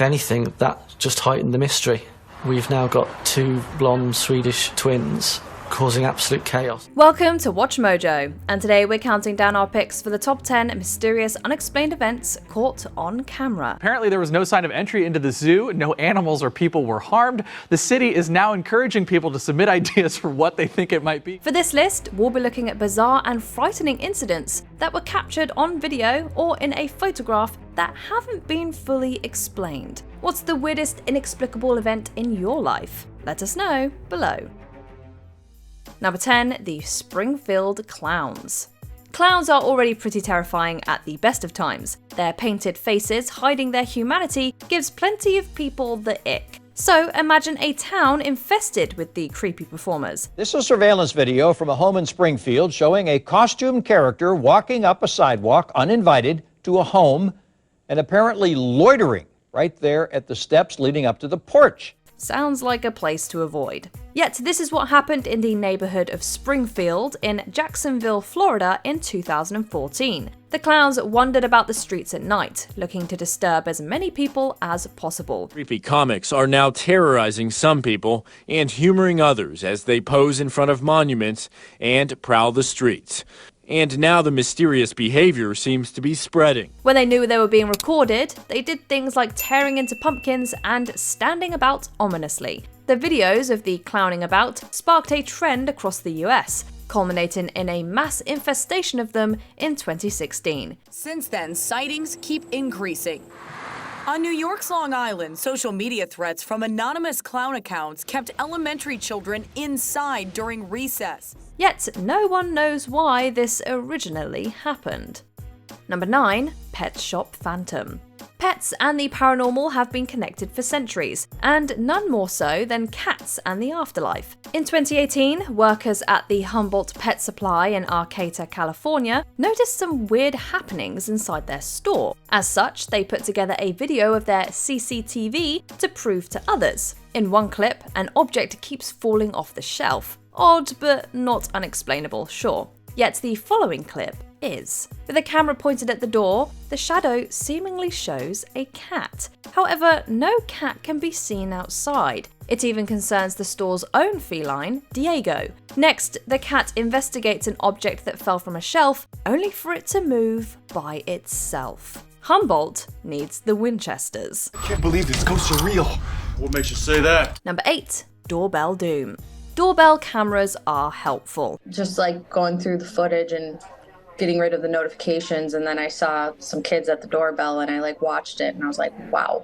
If anything, that just heightened the mystery. We've now got two blonde Swedish twins causing absolute chaos. Welcome to WatchMojo, and today we're counting down our picks for the top 10 mysterious unexplained events caught on camera. Apparently there was no sign of entry into the zoo, no animals or people were harmed. The city is now encouraging people to submit ideas for what they think it might be. For this list, we'll be looking at bizarre and frightening incidents that were captured on video or in a photograph that haven't been fully explained. What's the weirdest inexplicable event in your life? Let us know below. Number 10, the Springfield Clowns. Clowns are already pretty terrifying at the best of times. Their painted faces hiding their humanity gives plenty of people the ick. So imagine a town infested with the creepy performers. This is surveillance video from a home in Springfield showing a costumed character walking up a sidewalk uninvited to a home and apparently loitering right there at the steps leading up to the porch. Sounds like a place to avoid. Yet this is what happened in the neighborhood of Springfield in Jacksonville, Florida in 2014. The clowns wandered about the streets at night, looking to disturb as many people as possible. Creepy comics are now terrorizing some people and humoring others as they pose in front of monuments and prowl the streets. And now the mysterious behavior seems to be spreading. When they knew they were being recorded, they did things like tearing into pumpkins and standing about ominously. The videos of the clowning about sparked a trend across the US, culminating in a mass infestation of them in 2016. Since then, sightings keep increasing. On New York's Long Island, social media threats from anonymous clown accounts kept elementary children inside during recess. Yet no one knows why this originally happened. Number 9, Pet Shop Phantom. Pets and the paranormal have been connected for centuries, and none more so than cats and the afterlife. In 2018, workers at the Humboldt Pet Supply in Arcata, California, noticed some weird happenings inside their store. As such, they put together a video of their CCTV to prove to others. In one clip, an object keeps falling off the shelf. Odd, but not unexplainable, sure. Yet the following clip is. With the camera pointed at the door, the shadow seemingly shows a cat. However, no cat can be seen outside. It even concerns the store's own feline, Diego. Next, the cat investigates an object that fell from a shelf, only for it to move by itself. Humboldt needs the Winchesters. I can't believe this ghosts are real. What makes you say that? Number 8, Doorbell Doom. Doorbell cameras are helpful. Just like going through the footage and getting rid of the notifications, and then I saw some kids at the doorbell and I watched it and I was like, wow.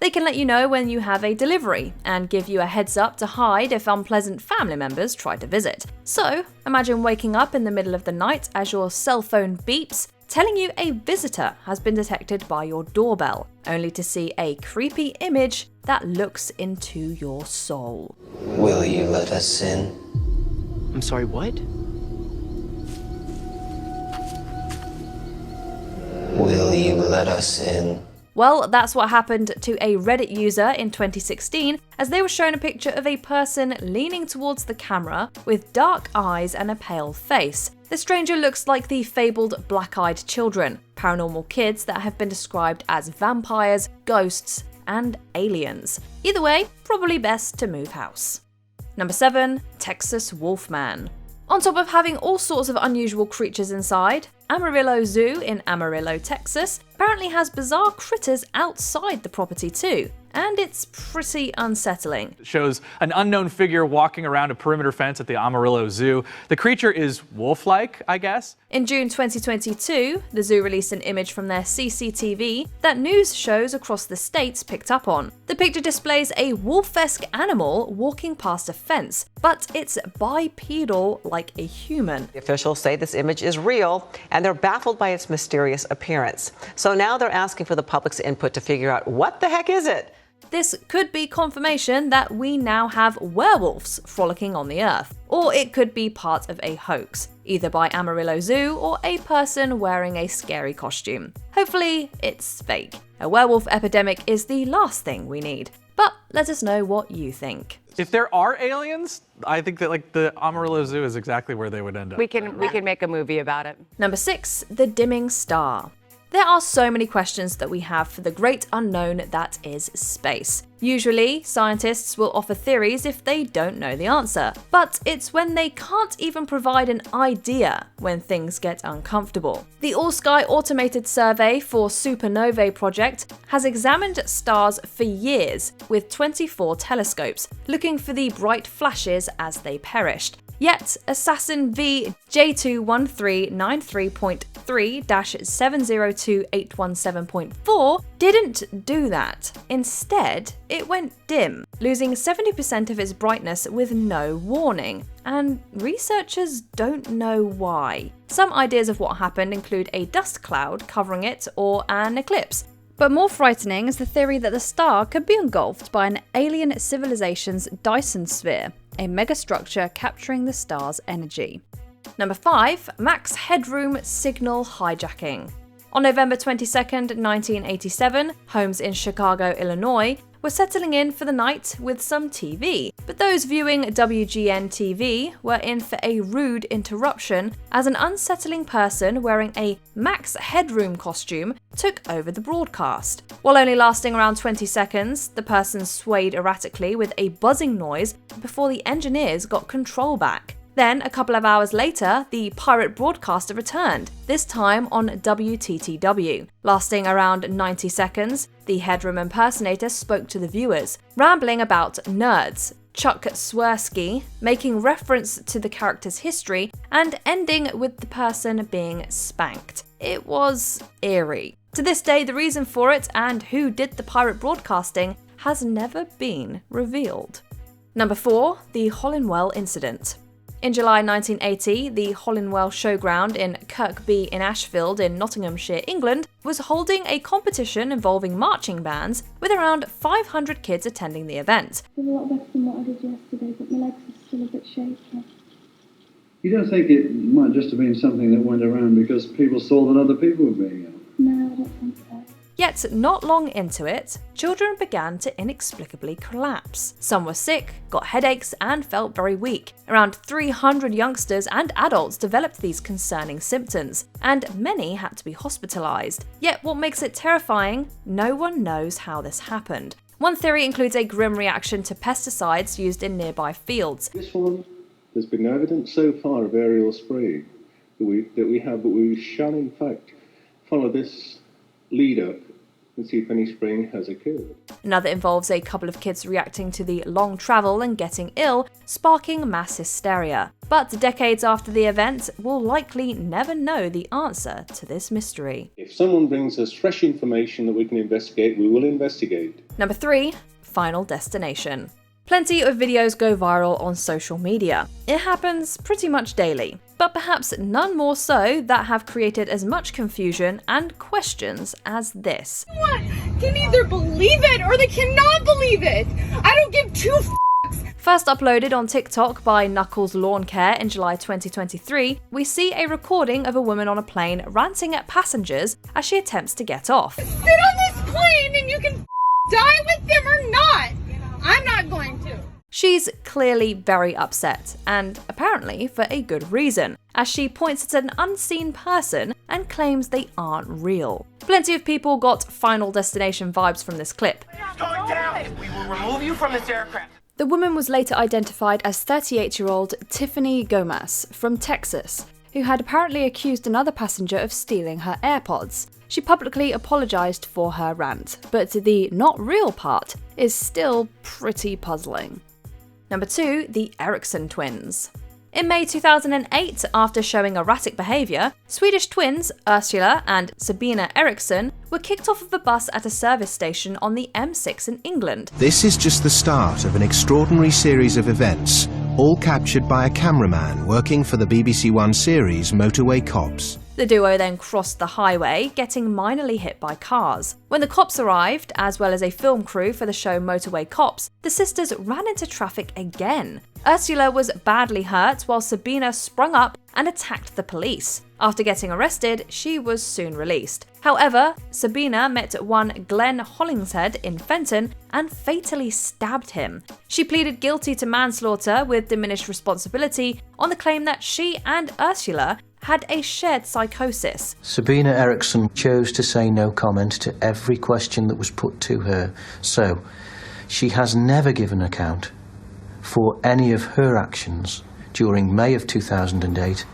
They can let you know when you have a delivery and give you a heads up to hide if unpleasant family members try to visit. So imagine waking up in the middle of the night as your cell phone beeps, telling you a visitor has been detected by your doorbell, only to see a creepy image that looks into your soul. Will you let us in? I'm sorry, what? Will you let us in? Well, that's what happened to a Reddit user in 2016 as they were shown a picture of a person leaning towards the camera with dark eyes and a pale face. The stranger looks like the fabled black-eyed children, paranormal kids that have been described as vampires, ghosts, and aliens. Either way, probably best to move house. Number 7, Texas Wolfman. On top of having all sorts of unusual creatures inside, Amarillo Zoo in Amarillo, Texas, apparently has bizarre critters outside the property too, and it's pretty unsettling. It shows an unknown figure walking around a perimeter fence at the Amarillo Zoo. The creature is wolf-like, I guess. In June 2022, the zoo released an image from their CCTV that news shows across the states picked up on. The picture displays a wolf-esque animal walking past a fence, but it's bipedal like a human. The officials say this image is real, and they're baffled by its mysterious appearance. So now they're asking for the public's input to figure out what the heck is it? This could be confirmation that we now have werewolves frolicking on the earth, or it could be part of a hoax, either by Amarillo Zoo or a person wearing a scary costume. Hopefully, it's fake. A werewolf epidemic is the last thing we need, but let us know what you think. If there are aliens, I think that the Amarillo Zoo is exactly where they would end up. We can make a movie about it. Number 6, the dimming star. There are so many questions that we have for the great unknown that is space. Usually, scientists will offer theories if they don't know the answer, but it's when they can't even provide an idea when things get uncomfortable. The All Sky Automated Survey for Supernovae project has examined stars for years with 24 telescopes, looking for the bright flashes as they perished. Yet, Assassin V J21393-702817.4 didn't do that. Instead, it went dim, losing 70% of its brightness with no warning. And researchers don't know why. Some ideas of what happened include a dust cloud covering it or an eclipse. But more frightening is the theory that the star could be engulfed by an alien civilization's Dyson sphere, a megastructure capturing the star's energy. Number 5. Max Headroom Signal Hijacking. On November 22, 1987, homes in Chicago, Illinois were settling in for the night with some TV, but those viewing WGN TV were in for a rude interruption as an unsettling person wearing a Max Headroom costume took over the broadcast. While only lasting around 20 seconds, the person swayed erratically with a buzzing noise before the engineers got control back. Then, a couple of hours later, the pirate broadcaster returned, this time on WTTW. Lasting around 90 seconds, the Headroom impersonator spoke to the viewers, rambling about nerds, Chuck Swirsky, making reference to the character's history, and ending with the person being spanked. It was eerie. To this day, the reason for it and who did the pirate broadcasting has never been revealed. Number 4. The HOLLINWELL Incident. In July 1980, the HOLLINWELL Showground in Kirkby in Ashfield in Nottinghamshire, England, was holding a competition involving marching bands with around 500 kids attending the event. It's a lot better than what I did yesterday, but my legs are still a bit shaky. You don't think it might just have been something that went around because people saw that other people were being ill? No, I don't think so. Yet, not long into it, children began to inexplicably collapse. Some were sick, got headaches, and felt very weak. Around 300 youngsters and adults developed these concerning symptoms, and many had to be hospitalized. Yet, what makes it terrifying? No one knows how this happened. One theory includes a grim reaction to pesticides used in nearby fields. This one, there's been no evidence so far of aerial spraying that we have, but we shall in fact follow this lead up and see if any spraying has occurred. Another involves a couple of kids reacting to the long travel and getting ill, sparking mass hysteria. But decades after the event, we'll likely never know the answer to this mystery. If someone brings us fresh information that we can investigate, we will investigate. Number 3. Final Destination. Plenty of videos go viral on social media. It happens pretty much daily, but perhaps none more so that have created as much confusion and questions as this. What? Can either believe it or they cannot believe it. I don't give two f***s. First uploaded on TikTok by Knuckles Lawn Care in July 2023, we see a recording of a woman on a plane ranting at passengers as she attempts to get off. Sit on this plane and you can die with them or not. I'm not going to. She's clearly very upset, and apparently for a good reason, as she points at an unseen person and claims they aren't real. Plenty of people got Final Destination vibes from this clip. Going down. We will remove you from this aircraft. The woman was later identified as 38-year-old Tiffany Gomez from Texas, who had apparently accused another passenger of stealing her AirPods. She publicly apologised for her rant, but the not real part is still pretty puzzling. Number 2. The Eriksson Twins. In May 2008, after showing erratic behaviour, Swedish twins Ursula and Sabina Eriksson were kicked off of a bus at a service station on the M6 in England. This is just the start of an extraordinary series of events, all captured by a cameraman working for the BBC One series Motorway Cops. The duo then crossed the highway, getting minorly hit by cars. When the cops arrived, as well as a film crew for the show Motorway Cops, the sisters ran into traffic again. Ursula was badly hurt while Sabina sprung up and attacked the police. After getting arrested, she was soon released. However, Sabina met one Glenn Hollingshead in Fenton and fatally stabbed him. She pleaded guilty to manslaughter with diminished responsibility on the claim that she and Ursula had a shared psychosis. Sabina Eriksson chose to say no comment to every question that was put to her, so she has never given account for any of her actions during May of 2008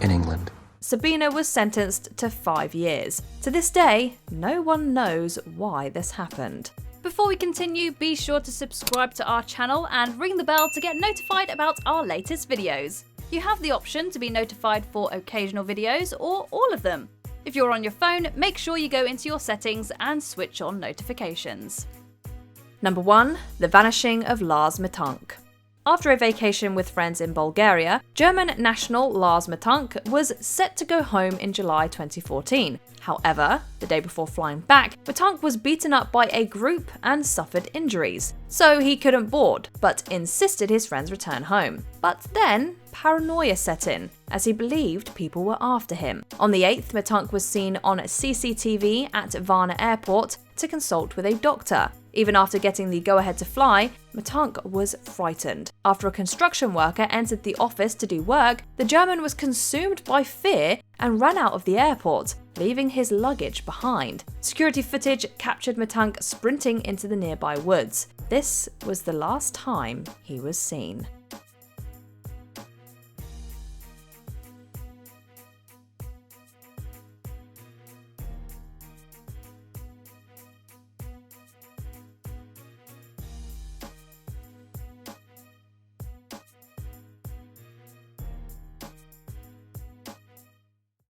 in England. Sabina was sentenced to 5 years. To this day, no one knows why this happened. Before we continue, be sure to subscribe to our channel and ring the bell to get notified about our latest videos. You have the option to be notified for occasional videos or all of them. If you're on your phone, make sure you go into your settings and switch on notifications. Number 1. The Vanishing of Lars Matank. After a vacation with friends in Bulgaria, German national Lars Matank was set to go home in July 2014. However, the day before flying back, Matank was beaten up by a group and suffered injuries. So he couldn't board, but insisted his friends return home. But then, paranoia set in, as he believed people were after him. On the 8th, Matank was seen on CCTV at Varna Airport to consult with a doctor. Even after getting the go-ahead to fly, Matank was frightened. After a construction worker entered the office to do work, the German was consumed by fear and ran out of the airport, leaving his luggage behind. Security footage captured Matank sprinting into the nearby woods. This was the last time he was seen.